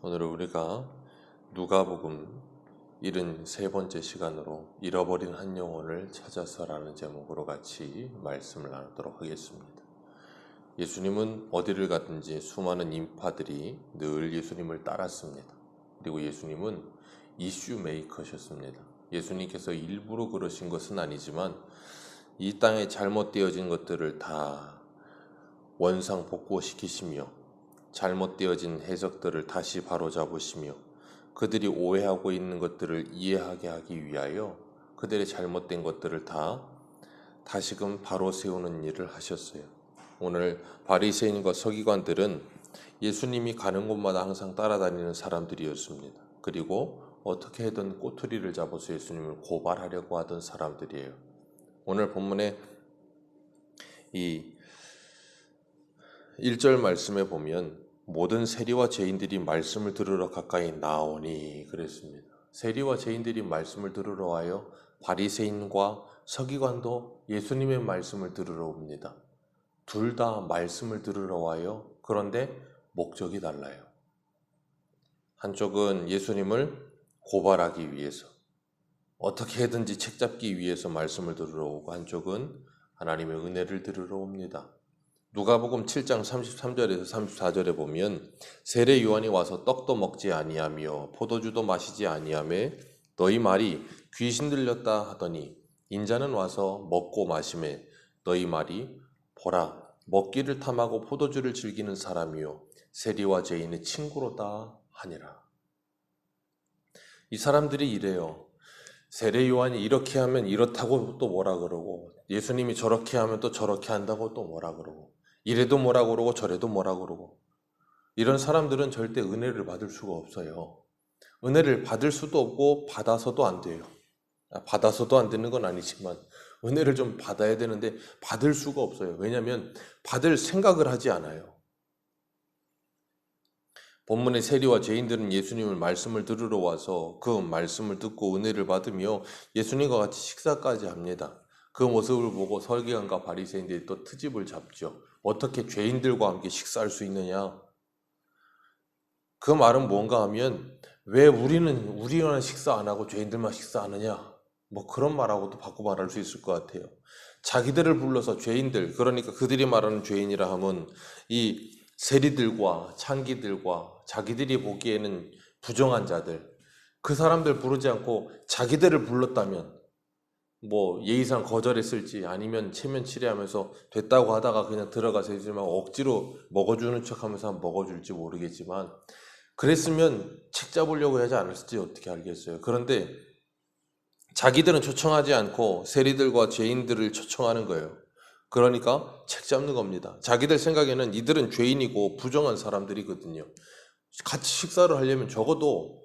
오늘은 우리가 누가복음 73번째 시간으로 잃어버린 한 영혼을 찾아서라는 제목으로 같이 말씀을 나누도록 하겠습니다. 예수님은 어디를 가든지 수많은 인파들이 늘 예수님을 따랐습니다. 그리고 예수님은 이슈 메이커셨습니다. 예수님께서 일부러 그러신 것은 아니지만 이 땅에 잘못되어진 것들을 다 원상복구시키시며 잘못되어진 해석들을 다시 바로잡으시며 그들이 오해하고 있는 것들을 이해하게 하기 위하여 그들의 잘못된 것들을 다 다시금 바로 세우는 일을 하셨어요. 오늘 바리새인과 서기관들은 예수님이 가는 곳마다 항상 따라다니는 사람들이었습니다. 그리고 어떻게든 꼬투리를 잡아서 예수님을 고발하려고 하던 사람들이에요. 오늘 본문에 이 1절 말씀에 보면 모든 세리와 죄인들이 말씀을 들으러 가까이 나오니 그랬습니다. 세리와 죄인들이 말씀을 들으러 와요. 바리새인과 서기관도 예수님의 말씀을 들으러 옵니다. 둘 다 말씀을 들으러 와요. 그런데 목적이 달라요. 한쪽은 예수님을 고발하기 위해서 어떻게든지 책잡기 위해서 말씀을 들으러 오고 한쪽은 하나님의 은혜를 들으러 옵니다. 누가복음 7장 33절에서 34절에 보면 세례 요한이 와서 떡도 먹지 아니하며 포도주도 마시지 아니하매 너희 말이 귀신 들렸다 하더니 인자는 와서 먹고 마시매 너희 말이 보라 먹기를 탐하고 포도주를 즐기는 사람이요 세리와 죄인의 친구로다 하니라. 이 사람들이 이래요. 세례 요한이 이렇게 하면 이렇다고 또 뭐라 그러고 예수님이 저렇게 하면 또 저렇게 한다고 또 뭐라 그러고 이래도 뭐라 그러고 저래도 뭐라 그러고 이런 사람들은 절대 은혜를 받을 수가 없어요. 은혜를 받을 수도 없고 받아서도 안 돼요. 받아서도 안 되는 건 아니지만 은혜를 좀 받아야 되는데 받을 수가 없어요. 왜냐하면 받을 생각을 하지 않아요. 본문의 세리와 죄인들은 예수님을 말씀을 들으러 와서 그 말씀을 듣고 은혜를 받으며 예수님과 같이 식사까지 합니다. 그 모습을 보고 서기관과 바리새인들이 또 트집을 잡죠. 어떻게 죄인들과 함께 식사할 수 있느냐? 그 말은 뭔가 하면 왜 우리는 식사 안 하고 죄인들만 식사하느냐? 뭐 그런 말하고도 바꿔 말할 수 있을 것 같아요. 자기들을 불러서 죄인들, 그러니까 그들이 말하는 죄인이라 함은 이 세리들과 창기들과 자기들이 보기에는 부정한 자들, 그 사람들 부르지 않고 자기들을 불렀다면 뭐 예의상 거절했을지 아니면 체면 치레하면서 됐다고 하다가 그냥 들어가서 해주지만 억지로 먹어주는 척하면서 먹어줄지 모르겠지만 그랬으면 책 잡으려고 하지 않았을지 어떻게 알겠어요. 그런데 자기들은 초청하지 않고 세리들과 죄인들을 초청하는 거예요. 그러니까 책 잡는 겁니다. 자기들 생각에는 이들은 죄인이고 부정한 사람들이거든요. 같이 식사를 하려면 적어도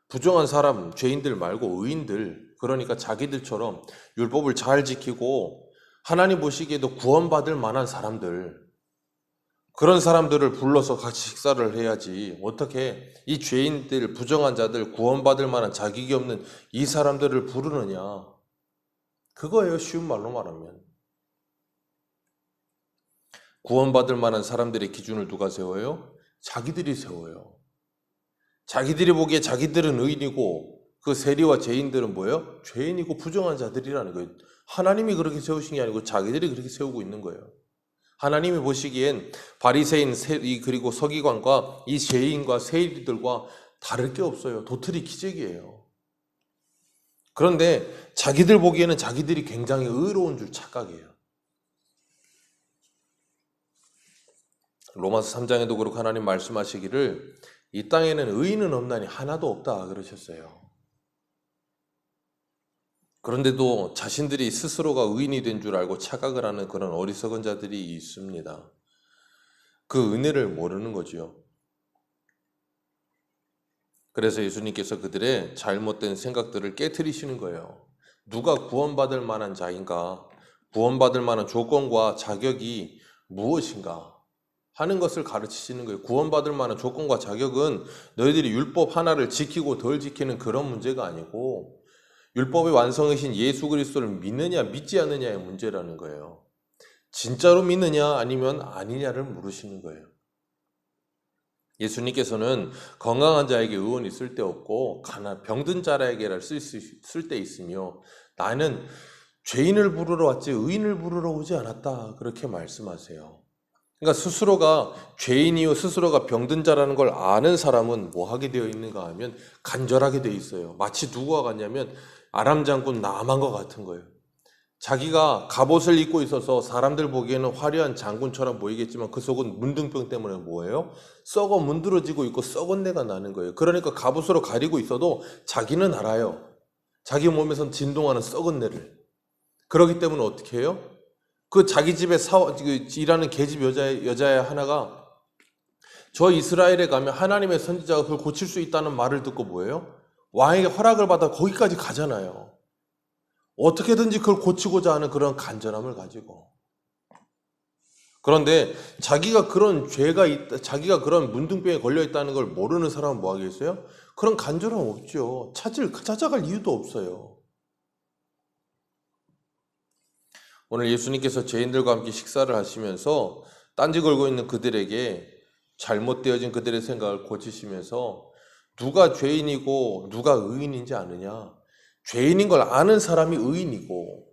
부정한 사람, 죄인들 말고 의인들, 그러니까 자기들처럼 율법을 잘 지키고 하나님 보시기에도 구원받을 만한 사람들, 그런 사람들을 불러서 같이 식사를 해야지 어떻게 이 죄인들, 부정한 자들, 구원받을 만한 자격이 없는 이 사람들을 부르느냐. 그거예요. 쉬운 말로 말하면. 구원받을 만한 사람들의 기준을 누가 세워요? 자기들이 세워요. 자기들이 보기에 자기들은 의인이고 그 세리와 죄인들은 뭐예요? 죄인이고 부정한 자들이라는 거예요. 하나님이 그렇게 세우신 게 아니고 자기들이 그렇게 세우고 있는 거예요. 하나님이 보시기엔 바리새인 그리고 서기관과 이 죄인과 세리들과 다를 게 없어요. 도토리 기적이에요. 그런데 자기들 보기에는 자기들이 굉장히 의로운 줄 착각해요. 로마서 3장에도 그렇고 하나님 말씀하시기를 이 땅에는 의인은 없나니 하나도 없다 그러셨어요. 그런데도 자신들이 스스로가 의인이 된 줄 알고 착각을 하는 그런 어리석은 자들이 있습니다. 그 은혜를 모르는 거죠. 그래서 예수님께서 그들의 잘못된 생각들을 깨트리시는 거예요. 누가 구원받을 만한 자인가? 구원받을 만한 조건과 자격이 무엇인가? 하는 것을 가르치시는 거예요. 구원받을 만한 조건과 자격은 너희들이 율법 하나를 지키고 덜 지키는 그런 문제가 아니고 율법의 완성이신 예수 그리스도를 믿느냐 믿지 않느냐의 문제라는 거예요. 진짜로 믿느냐 아니면 아니냐를 물으시는 거예요. 예수님께서는 건강한 자에게 의원이 쓸데없고 병든 자에게라 쓸데 있으며 나는 죄인을 부르러 왔지 의인을 부르러 오지 않았다. 그렇게 말씀하세요. 그러니까 스스로가 죄인이요 스스로가 병든 자라는 걸 아는 사람은 뭐 하게 되어 있는가 하면 간절하게 되어 있어요. 마치 누구와 같냐면 아람 장군 나아만과 같은 거예요. 자기가 갑옷을 입고 있어서 사람들 보기에는 화려한 장군처럼 보이겠지만 그 속은 문둥병 때문에 뭐예요? 썩어 문드러지고 있고 썩은 내가 나는 거예요. 그러니까 갑옷으로 가리고 있어도 자기는 알아요. 자기 몸에선 진동하는 썩은 내를. 그렇기 때문에 어떻게 해요? 그 자기 집에 일하는 계집 여자의 하나가 저 이스라엘에 가면 하나님의 선지자가 그걸 고칠 수 있다는 말을 듣고 뭐예요? 왕에게 허락을 받아 거기까지 가잖아요. 어떻게든지 그걸 고치고자 하는 그런 간절함을 가지고. 그런데 자기가 그런 죄가 있다, 자기가 그런 문둥병에 걸려 있다는 걸 모르는 사람은 뭐 하겠어요? 그런 간절함 없죠. 찾아갈 이유도 없어요. 오늘 예수님께서 죄인들과 함께 식사를 하시면서 딴지 걸고 있는 그들에게 잘못되어진 그들의 생각을 고치시면서 누가 죄인이고 누가 의인인지 아느냐? 죄인인 걸 아는 사람이 의인이고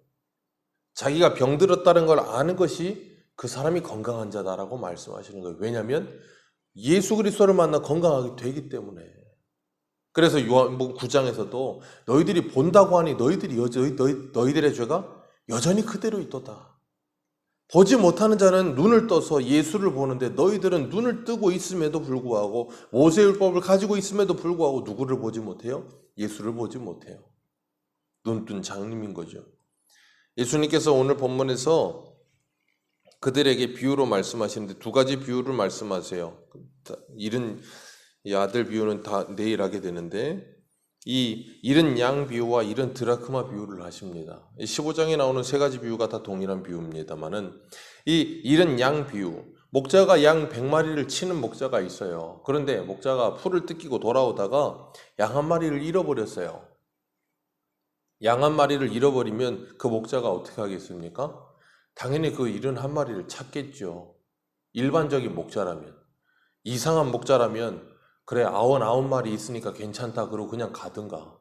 자기가 병들었다는 걸 아는 것이 그 사람이 건강한 자다라고 말씀하시는 거예요. 왜냐하면 예수 그리스도를 만나 건강하게 되기 때문에. 그래서 요한복음 9장에서도 너희들이 본다고 하니 너희들의 죄가 여전히 그대로 있도다. 보지 못하는 자는 눈을 떠서 예수를 보는데 너희들은 눈을 뜨고 있음에도 불구하고 모세율법을 가지고 있음에도 불구하고 누구를 보지 못해요? 예수를 보지 못해요. 눈뜬 장님인 거죠. 예수님께서 오늘 본문에서 그들에게 비유로 말씀하시는데 두 가지 비유를 말씀하세요. 잃은 아들 비유는 다 내일 하게 되는데 이 잃은 양 비유와 잃은 드라크마 비유를 하십니다. 15장에 나오는 세 가지 비유가 다 동일한 비유입니다만은 이 잃은 양 비유, 목자가 양 100마리를 치는 목자가 있어요. 그런데 목자가 풀을 뜯기고 돌아오다가 양 한 마리를 잃어버렸어요. 양 한 마리를 잃어버리면 그 목자가 어떻게 하겠습니까? 당연히 그 잃은 한 마리를 찾겠죠. 일반적인 목자라면. 이상한 목자라면 그래 99마리 있으니까 괜찮다 그러고 그냥 가든가.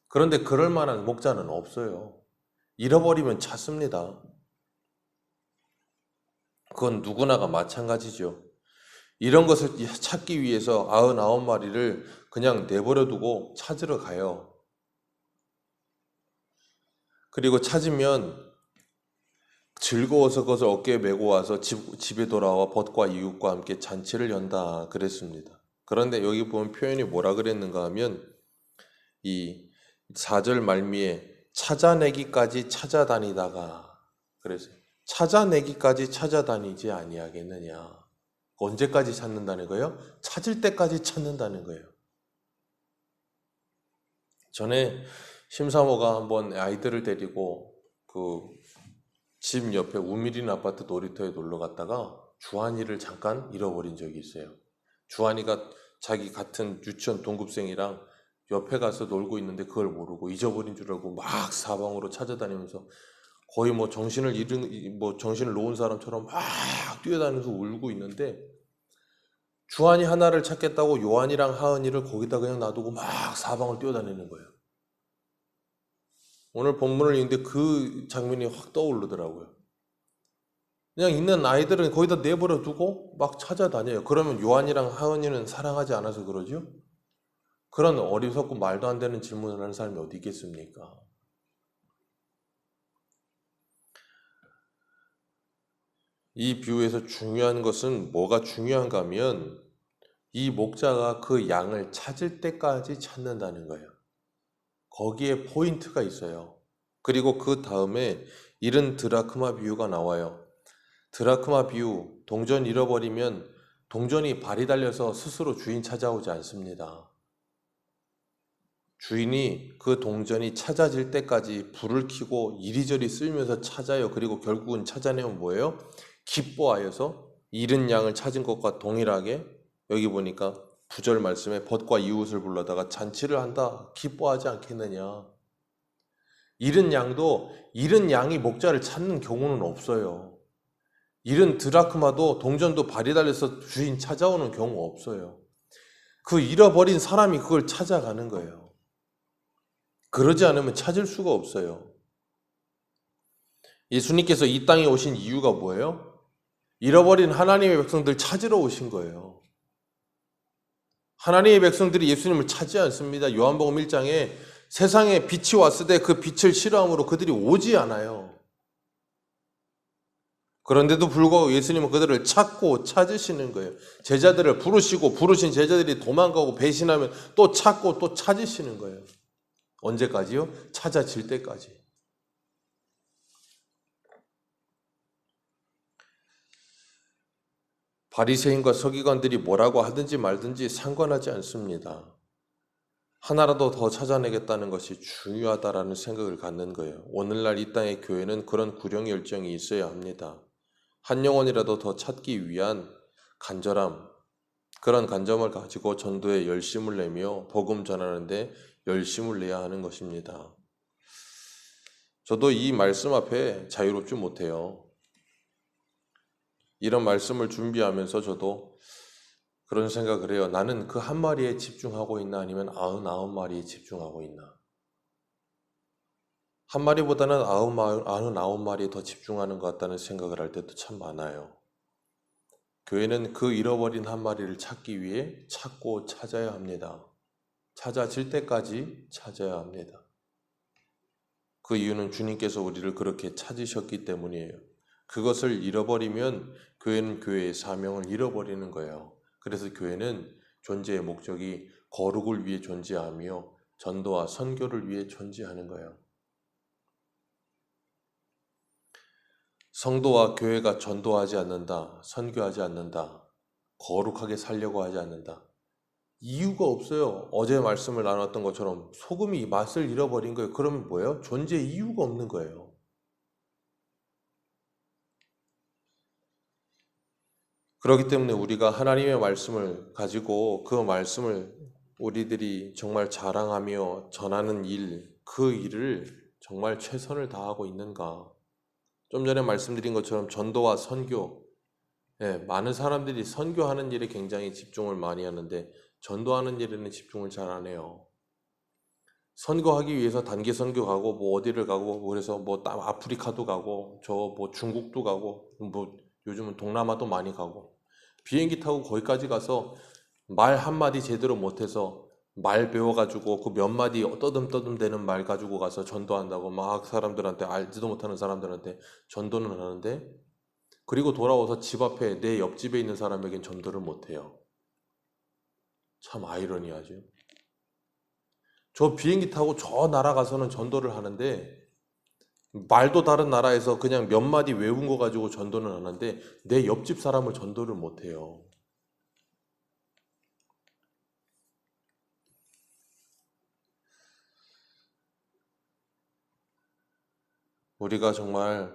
그런데 그럴 만한 목자는 없어요. 잃어버리면 찾습니다. 그건 누구나가 마찬가지죠. 이런 것을 찾기 위해서 99마리를 그냥 내버려 두고 찾으러 가요. 그리고 찾으면 즐거워서 그것을 어깨에 메고 와서 집에 돌아와 벗과 이웃과 함께 잔치를 연다 그랬습니다. 그런데 여기 보면 표현이 뭐라 그랬는가 하면 이 4절 말미에 찾아내기까지 찾아다니다가 그래서 찾아내기까지 찾아다니지 아니하겠느냐. 언제까지 찾는다는 거예요? 찾을 때까지 찾는다는 거예요. 전에 심사모가 한번 아이들을 데리고 그 집 옆에 우미린 아파트 놀이터에 놀러 갔다가 주한이를 잠깐 잃어버린 적이 있어요. 주한이가 자기 같은 유치원 동급생이랑 옆에 가서 놀고 있는데 그걸 모르고 잊어버린 줄 알고 막 사방으로 찾아다니면서 거의 뭐 정신을 놓은 사람처럼 막 뛰어다니면서 울고 있는데 주한이 하나를 찾겠다고 요한이랑 하은이를 거기다 그냥 놔두고 막 사방을 뛰어다니는 거예요. 오늘 본문을 읽는데 그 장면이 확 떠오르더라고요. 그냥 있는 아이들은 거기다 내버려 두고 막 찾아다녀요. 그러면 요한이랑 하은이는 사랑하지 않아서 그러죠? 그런 어리석고 말도 안 되는 질문을 하는 사람이 어디 있겠습니까? 이 비유에서 중요한 것은 뭐가 중요한가 하면 이 목자가 그 양을 찾을 때까지 찾는다는 거예요. 거기에 포인트가 있어요. 그리고 그 다음에 잃은 드라크마 비유가 나와요. 드라크마 비유, 동전 잃어버리면 동전이 발이 달려서 스스로 주인 찾아오지 않습니다. 주인이 그 동전이 찾아질 때까지 불을 켜고 이리저리 쓸면서 찾아요. 그리고 결국은 찾아내면 뭐예요? 기뻐하여서 잃은 양을 찾은 것과 동일하게 여기 보니까 9절 말씀에 벗과 이웃을 불러다가 잔치를 한다. 기뻐하지 않겠느냐. 잃은 양도 잃은 양이 목자를 찾는 경우는 없어요. 잃은 드라크마도 동전도 발이 달려서 주인 찾아오는 경우 없어요. 그 잃어버린 사람이 그걸 찾아가는 거예요. 그러지 않으면 찾을 수가 없어요. 예수님께서 이 땅에 오신 이유가 뭐예요? 잃어버린 하나님의 백성들 찾으러 오신 거예요. 하나님의 백성들이 예수님을 찾지 않습니다. 요한복음 1장에 세상에 빛이 왔을 때 그 빛을 싫어함으로 그들이 오지 않아요. 그런데도 불구하고 예수님은 그들을 찾고 찾으시는 거예요. 제자들을 부르시고 부르신 제자들이 도망가고 배신하면 또 찾고 또 찾으시는 거예요. 언제까지요? 찾아질 때까지. 바리새인과 서기관들이 뭐라고 하든지 말든지 상관하지 않습니다. 하나라도 더 찾아내겠다는 것이 중요하다라는 생각을 갖는 거예요. 오늘날 이 땅의 교회는 그런 구령 열정이 있어야 합니다. 한 영혼이라도 더 찾기 위한 간절함, 그런 간절함을 가지고 전도에 열심을 내며 복음 전하는데 열심을 내야 하는 것입니다. 저도 이 말씀 앞에 자유롭지 못해요. 이런 말씀을 준비하면서 저도 그런 생각을 해요. 나는 그 한 마리에 집중하고 있나 아니면 99마리에 집중하고 있나. 한 마리보다는 99마리에 더 집중하는 것 같다는 생각을 할 때도 참 많아요. 교회는 그 잃어버린 한 마리를 찾기 위해 찾고 찾아야 합니다. 찾아질 때까지 찾아야 합니다. 그 이유는 주님께서 우리를 그렇게 찾으셨기 때문이에요. 그것을 잃어버리면 교회는 교회의 사명을 잃어버리는 거예요. 그래서 교회는 존재의 목적이 거룩을 위해 존재하며 전도와 선교를 위해 존재하는 거예요. 성도와 교회가 전도하지 않는다, 선교하지 않는다, 거룩하게 살려고 하지 않는다. 이유가 없어요. 어제 말씀을 나눴던 것처럼 소금이 맛을 잃어버린 거예요. 그러면 뭐예요? 존재 이유가 없는 거예요. 그렇기 때문에 우리가 하나님의 말씀을 가지고 그 말씀을 우리들이 정말 자랑하며 전하는 일, 그 일을 정말 최선을 다하고 있는가? 좀 전에 말씀드린 것처럼 전도와 선교, 많은 사람들이 선교하는 일에 굉장히 집중을 많이 하는데 전도하는 일에는 집중을 잘 안 해요. 선교하기 위해서 단기 선교 가고 뭐 어디를 가고 그래서 뭐 아프리카도 가고 저 뭐 중국도 가고 뭐 요즘은 동남아도 많이 가고 비행기 타고 거기까지 가서 말 한마디 제대로 못해서 말 배워가지고 그 몇 마디 떠듬떠듬 되는 말 가지고 가서 전도한다고 막 사람들한테 알지도 못하는 사람들한테 전도는 하는데 그리고 돌아와서 집 앞에 내 옆집에 있는 사람에겐 전도를 못해요. 참 아이러니하죠. 저 비행기 타고 저 나라 가서는 전도를 하는데 말도 다른 나라에서 그냥 몇 마디 외운 거 가지고 전도는 하는데 내 옆집 사람을 전도를 못해요. 우리가 정말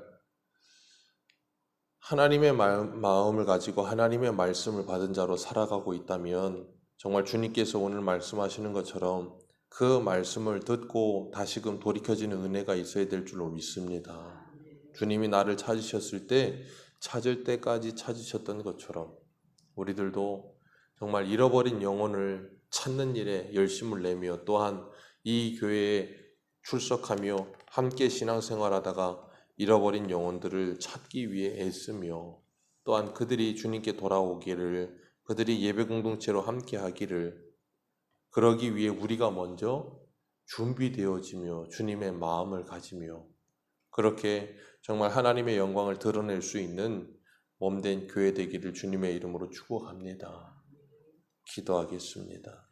하나님의 마음을 가지고 하나님의 말씀을 받은 자로 살아가고 있다면 정말 주님께서 오늘 말씀하시는 것처럼 그 말씀을 듣고 다시금 돌이켜지는 은혜가 있어야 될 줄로 믿습니다. 주님이 나를 찾으셨을 때 찾을 때까지 찾으셨던 것처럼 우리들도 정말 잃어버린 영혼을 찾는 일에 열심을 내며 또한 이 교회에 출석하며 함께 신앙생활하다가 잃어버린 영혼들을 찾기 위해 애쓰며 또한 그들이 주님께 돌아오기를 그들이 예배 공동체로 함께 하기를 그러기 위해 우리가 먼저 준비되어지며 주님의 마음을 가지며 그렇게 정말 하나님의 영광을 드러낼 수 있는 몸된 교회 되기를 주님의 이름으로 축복합니다. 기도하겠습니다.